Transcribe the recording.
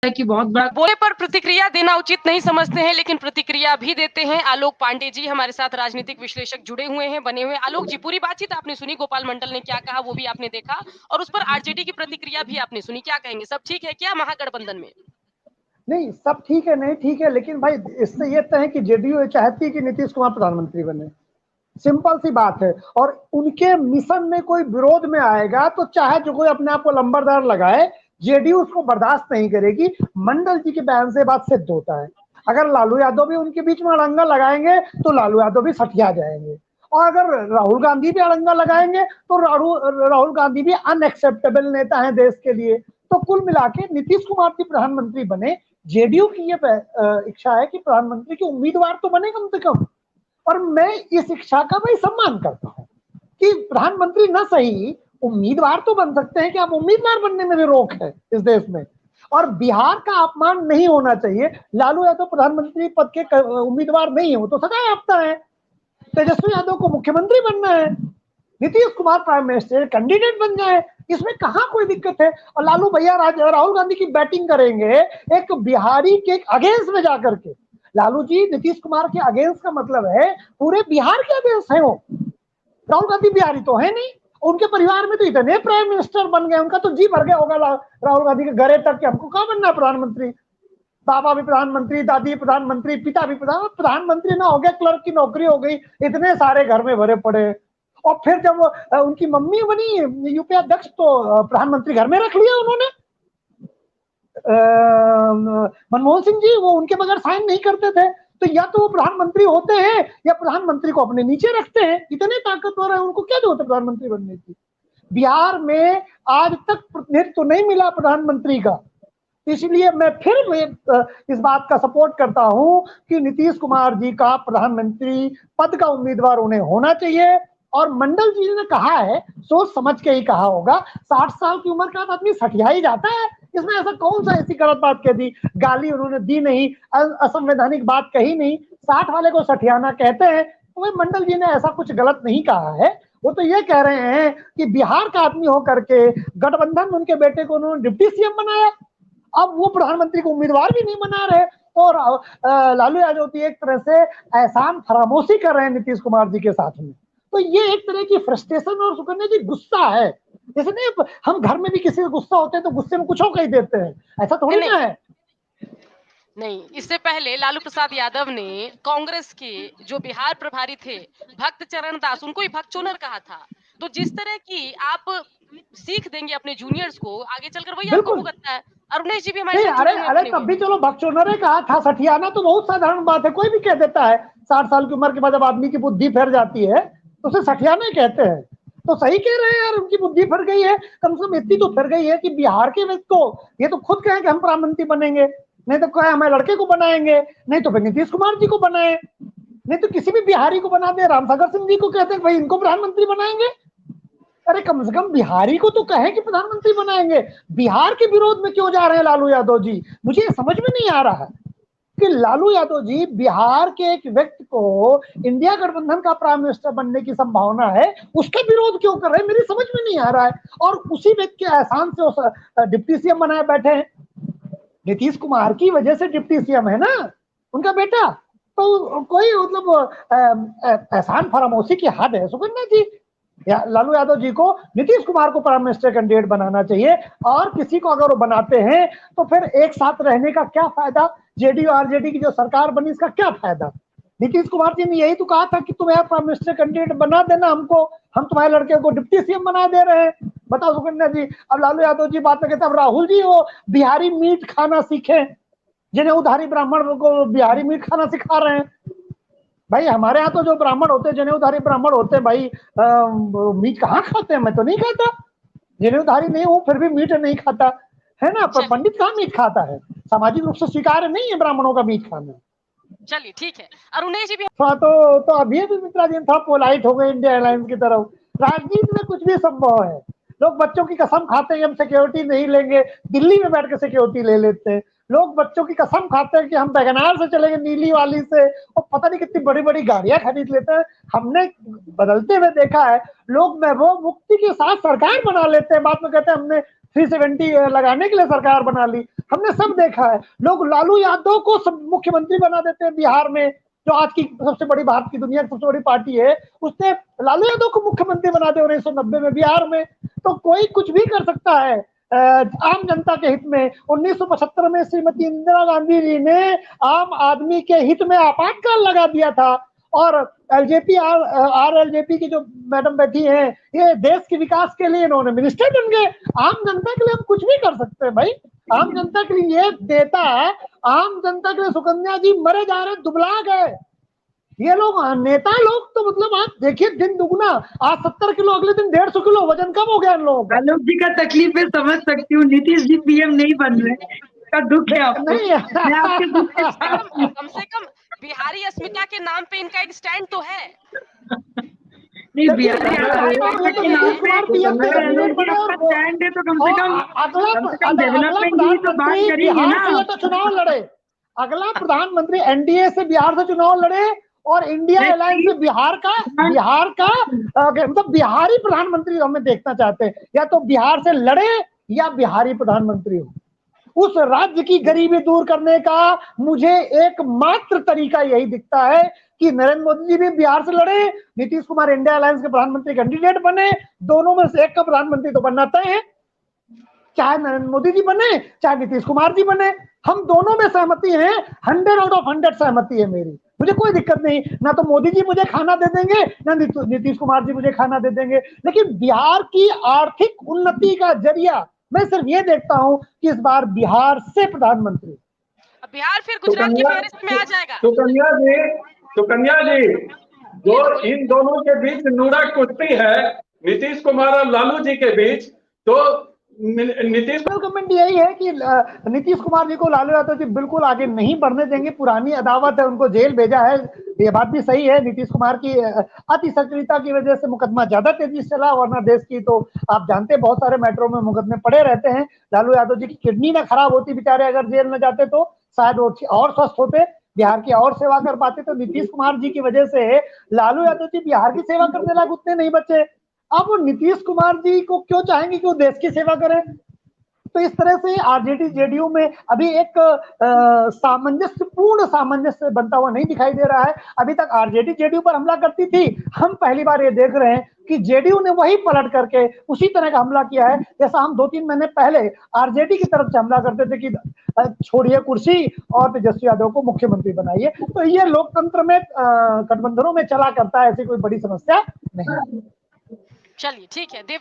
है कि बहुत बड़ा बोले पर प्रतिक्रिया देना उचित नहीं समझते हैं, लेकिन प्रतिक्रिया भी देते हैं। आलोक पांडे जी हमारे साथ राजनीतिक विश्लेषक जुड़े हुए हैं, बने हुए। आलोक जी, पूरी बातचीत आपने सुनी, गोपाल मंडल ने क्या कहा वो भी आपने देखा, और उस पर आरजेडी की प्रतिक्रिया भी आपने सुनी। क्या कहेंगे, सब ठीक है क्या महागठबंधन में? नहीं, सब ठीक है, नहीं ठीक है, लेकिन भाई इससे ये तय है कि जेडीयू चाहती है कि नीतीश कुमार प्रधानमंत्री बने। सिंपल सी बात है। और उनके मिशन में कोई विरोध में आएगा तो चाहे जो कोई अपने आप को लंबरदार लगाए, जेडीयू उसको बर्दाश्त नहीं करेगी। मंडल जी के बयान से बात सिद्ध होता है। अगर लालू यादव भी उनके बीच में अड़ंगा लगाएंगे तो लालू यादव भी सठिया जाएंगे, और अगर राहुल गांधी भी अड़ंगा लगाएंगे तो राहुल गांधी भी अनएक्सेप्टेबल नेता है देश के लिए। तो कुल मिला के नीतीश कुमार जी प्रधानमंत्री बने। जेडीयू की ये इच्छा है कि प्रधानमंत्री के उम्मीदवार तो बने कम से कम, और मैं इस इच्छा का भाई सम्मान करता हूं कि प्रधानमंत्री न सही उम्मीदवार तो बन सकते हैं, कि आप उम्मीदवार बनने में भी रोक है इस देश में। और बिहार का अपमान नहीं होना चाहिए। लालू यादव प्रधानमंत्री पद के उम्मीदवार नहीं हो तो सदा आपता है। तेजस्वी यादव को मुख्यमंत्री बनना है, Nitish Kumar prime minister candidate बन जाए, इसमें कहां कोई दिक्कत है। और लालू भैया राहुल गांधी की बैटिंग करेंगे एक बिहारी के अगेंस्ट में जाकर के। लालू जी नीतीश कुमार के अगेंस्ट का मतलब है पूरे बिहार के अगेंस्ट है वो। राहुल गांधी बिहारी तो है नहीं, उनके परिवार में तो इतने प्राइम मिनिस्टर बन गए, उनका तो जी भर गया होगा राहुल गांधी के घरे तक कि हमको कहाँ बनना प्रधानमंत्री। बाबा भी प्रधानमंत्री, दादी प्रधानमंत्री, पिता भी प्रधानमंत्री ना हो गया, क्लर्क की नौकरी हो गई, इतने सारे घर में भरे पड़े। और फिर जब उनकी मम्मी बनी यूपी अध्यक्ष तो प्रधानमंत्री घर में रख लिया उन्होंने। मनमोहन सिंह जी वो उनके बगैर साइन नहीं करते थे। तो या तो वो प्रधानमंत्री होते हैं या प्रधानमंत्री को अपने नीचे रखते हैं। इतने ताकतवर है, उनको क्या जरूरत है प्रधानमंत्री बनने की। बिहार में आज तक प्रतिनिधित्व तो नहीं मिला प्रधानमंत्री का, इसलिए मैं फिर इस बात का सपोर्ट करता हूं कि नीतीश कुमार जी का प्रधानमंत्री पद का उम्मीदवार उन्हें होना चाहिए। और मंडल जी ने कहा है, सोच समझ के ही कहा होगा। 60 साल की उम्र का आदमी सठिया ही जाता है, इसमें ऐसा कौन सा ऐसी गलत बात कह दी, गाली उन्होंने दी नहीं, असंवैधानिक बात कही नहीं। 60 वाले को सठियाना कहते हैं, तो वही मंडल जी ने ऐसा कुछ गलत नहीं कहा है। वो तो ये कह रहे हैं कि बिहार का आदमी होकर के गठबंधन उनके बेटे को उन्होंने डिप्टी सीएम बनाया, अब वो प्रधानमंत्री को उम्मीदवार भी नहीं बना रहे। और लालू यादव जी एक तरह से एहसान फरामोशी कर रहे हैं नीतीश कुमार जी के साथ में। तो ये एक तरह की फ्रस्ट्रेशन और सुकन्या जी गुस्सा है। जैसे नहीं हम घर में भी किसी से गुस्सा होते हैं तो गुस्से में कुछ और कह देते हैं, ऐसा थोड़ी ना है। नहीं, इससे पहले लालू प्रसाद यादव ने कांग्रेस के जो बिहार प्रभारी थे भक्त चरण दास, उनको ही भक्त चोनर कहा था। तो जिस तरह की आप सीख देंगे अपने जूनियर्स को, आगे चलकर वही आपको भुगतना है। अरुणेश जी भी हमारे साथ जुड़े हुए अरे तब भी चलो भक्त चोनर ने कहा था, सठियाना तो बहुत साधारण बात है, कोई भी कह देता है। 60 साल की उम्र के बाद जब आदमी की बुद्धि फिर जाती है तो उसे सठियाना ही कहते हैं। तो सही कह रहे हैं यार, उनकी बुद्धि फिर गई है, कम से कम इतनी तो फिर गई है कि बिहार के व्यक्ति को ये तो खुद कहें कि हम प्रधानमंत्री बनेंगे, नहीं तो कहे हमारे लड़के को बनाएंगे, नहीं तो फिर नीतीश कुमार जी को बनाए, नहीं तो किसी भी बिहारी को बना दे। रामसागर सिंह जी को कहते हैं भाई इनको प्रधानमंत्री बनाएंगे। अरे कम से कम बिहारी को तो कहे कि प्रधानमंत्री बनाएंगे। बिहार के विरोध में क्यों जा रहे हैं लालू यादव जी, मुझे ये समझ में नहीं आ रहा है कि लालू यादव जी बिहार के एक व्यक्ति को इंडिया गठबंधन का प्राइम मिनिस्टर बनने की संभावना है, उसका विरोध क्यों कर रहे हैं, मेरी समझ में नहीं आ रहा है। और उसी व्यक्ति के एहसान से उस डिप्टी सीएम बनाए बैठे हैं। नीतीश कुमार की वजह से डिप्टी सीएम है ना उनका बेटा। तो कोई मतलब एहसान फरामोशी की हद है सुकन्या जी। लालू यादव जी को नीतीश कुमार को प्राइम मिनिस्टर कैंडिडेट बनाना चाहिए, और किसी को अगर वो बनाते हैं तो फिर एक साथ रहने का क्या फायदा। जेडीयू आरजेडी की जो सरकार बनी इसका क्या फायदा। नीतीश कुमार जी ने यही तो कहा था कि तुम यार प्राइम मिनिस्टर कैंडिडेट बना देना हमको, हम तुम्हारे लड़के को डिप्टी सीएम बना दे रहे हैं। बताओ सुकन्या जी। अब लालू यादव जी बात में कहते अब राहुल जी वो बिहारी मीट खाना सीखे, जिन्हें उधारी ब्राह्मण को बिहारी मीट खाना सिखा रहे हैं। भाई हमारे यहाँ तो जो ब्राह्मण होते हैं, जनेऊधारी ब्राह्मण होते हैं भाई, मीट कहाँ खाते हैं, मैं तो नहीं खाता। जनेऊधारी नहीं हूँ फिर भी मीट नहीं खाता है ना, पर पंडित कहाँ मीट खाता है, सामाजिक रूप से स्वीकार नहीं है ब्राह्मणों का मीट खाना। चलिए ठीक है, अरुणेश जी भी तो अभी भी मित्रा जी थोड़ा पोलाइट हो गए इंडिया एयरलाइंस की तरफ। राजनीति में कुछ भी संभव है। लोग बच्चों की कसम खाते हैं कि हम सिक्योरिटी नहीं लेंगे, दिल्ली में बैठ के सिक्योरिटी ले लेते हैं। लोग बच्चों की कसम खाते हैं कि हम वैगनार से चलेंगे, नीली वाली से, और पता नहीं कितनी बड़ी बड़ी गाड़ियां खरीद लेते हैं। हमने बदलते हुए देखा है, लोग महबूब मुफ्ती के साथ सरकार बना लेते हैं, बाद में कहते हैं हमने 370 लगाने के लिए सरकार बना ली। हमने सब देखा है। लोग लालू यादव को सब मुख्यमंत्री बना देते हैं बिहार में, जो आज की सबसे बड़ी, भारत की दुनिया की सबसे बड़ी पार्टी है, उसने लालू यादव को मुख्यमंत्री बना दिया 1990 में बिहार में। तो कोई कुछ भी कर सकता है आम जनता के हित में। 1975 में श्रीमती इंदिरा गांधी जी ने आम आदमी के हित में आपातकाल लगा दिया था, और एलजेपी एलजेपी की जो मैडम बैठी हैं, ये देश के विकास के लिए इन्होंने मिनिस्टर बन गए। आम जनता के लिए हम कुछ भी कर सकते हैं भाई। आम जनता के लिए ये देता है, आम जनता के लिए सुकन्या जी मरे जा रहे, दुबला गए ये लोग। नेता लोग तो मतलब आप देखिए, दिन दुगना, आज 70 किलो, अगले दिन 150 किलो वजन कम हो गया इन लोगों का। आलोक जी का तकलीफ मैं समझ सकती हूँ, नीतीश जी पीएम नहीं बन रहे, का दुख है आपको। नहीं मैं आपके दुख के साथ हूँ। कम से कम बिहारी अस्मिता के नाम पे इनका एक स्टैंड तो है। नहीं, बिहारी ये तो नीतीश कुमार पीएम के कैंडिडेट बने, स्टैंड है तो कम से कम अगला डेवलपमेंट की तो बात प्रधानमंत्री करेंगे बिहार ना। से तो चुनाव लड़े, अगला प्रधानमंत्री एनडीए से बिहार से चुनाव लड़े, और इंडिया अलायंस से बिहार का मतलब बिहारी प्रधानमंत्री हमें देखना चाहते हैं। या तो बिहार से लड़े या बिहारी प्रधानमंत्री हो। उस राज्य की गरीबी दूर करने का मुझे एकमात्र तरीका यही दिखता है कि नरेंद्र मोदी जी भी बिहार से लड़े, नीतीश कुमार इंडिया अलायंस के प्रधानमंत्री कैंडिडेट बने, दोनों में से एक का प्रधानमंत्री तो बनना तय है, चाहे नरेंद्र मोदी जी बने चाहे नीतीश कुमार जी बने। हम दोनों में सहमति है, 100 आउट ऑफ 100 सहमति है मेरी, मुझे कोई दिक्कत नहीं। ना तो मोदी जी मुझे खाना दे देंगे, ना नीतीश कुमार जी मुझे खाना दे देंगे, लेकिन बिहार की आर्थिक उन्नति का जरिया मैं सिर्फ ये देखता हूं कि इस बार बिहार से प्रधानमंत्री। अब बिहार फिर गुजरात की फहरिस्त में आ जाएगा। सुकन्या जी, जो इन दोनों के बीच नूरा कुश्ती है, नीतीश कुमार और लालू जी के बीच, तो नीतीश कमेंट यही है कि नीतीश कुमार जी को लालू यादव जी बिल्कुल आगे नहीं बढ़ने देंगे, पुरानी अदावत है, उनको जेल भेजा है। ये बात भी सही है, नीतीश कुमार की अति सक्रियता की वजह से मुकदमा ज्यादा तेजी से चला, वरना देश की तो आप जानते हैं बहुत सारे मैटरों में मुकदमे पड़े रहते हैं। लालू यादव जी की किडनी ना खराब होती बेचारे, अगर जेल में जाते तो शायद वो और स्वस्थ होते, बिहार की और सेवा कर पाते। तो नीतीश कुमार जी की वजह से लालू यादव जी बिहार की सेवा करने लायक उतने नहीं बचे। अब वो नीतीश कुमार जी को क्यों चाहेंगे कि वो देश की सेवा करें? तो इस तरह से आरजेडी जेडीयू में अभी एक पूर्ण सामंजस्य बनता हुआ नहीं दिखाई दे रहा है। अभी तक आरजेडी जेडीयू पर हमला करती थी, हम पहली बार ये देख रहे हैं कि जेडीयू ने वही पलट करके उसी तरह का हमला किया है जैसा हम 2-3 महीने पहले आरजेडी की तरफ से हमला करते थे कि छोड़िए कुर्सी और तेजस्वी यादव को मुख्यमंत्री बनाइए। तो ये लोकतंत्र में गठबंधनों में चला करता है, ऐसी कोई बड़ी समस्या नहीं। चलिए ठीक है देव।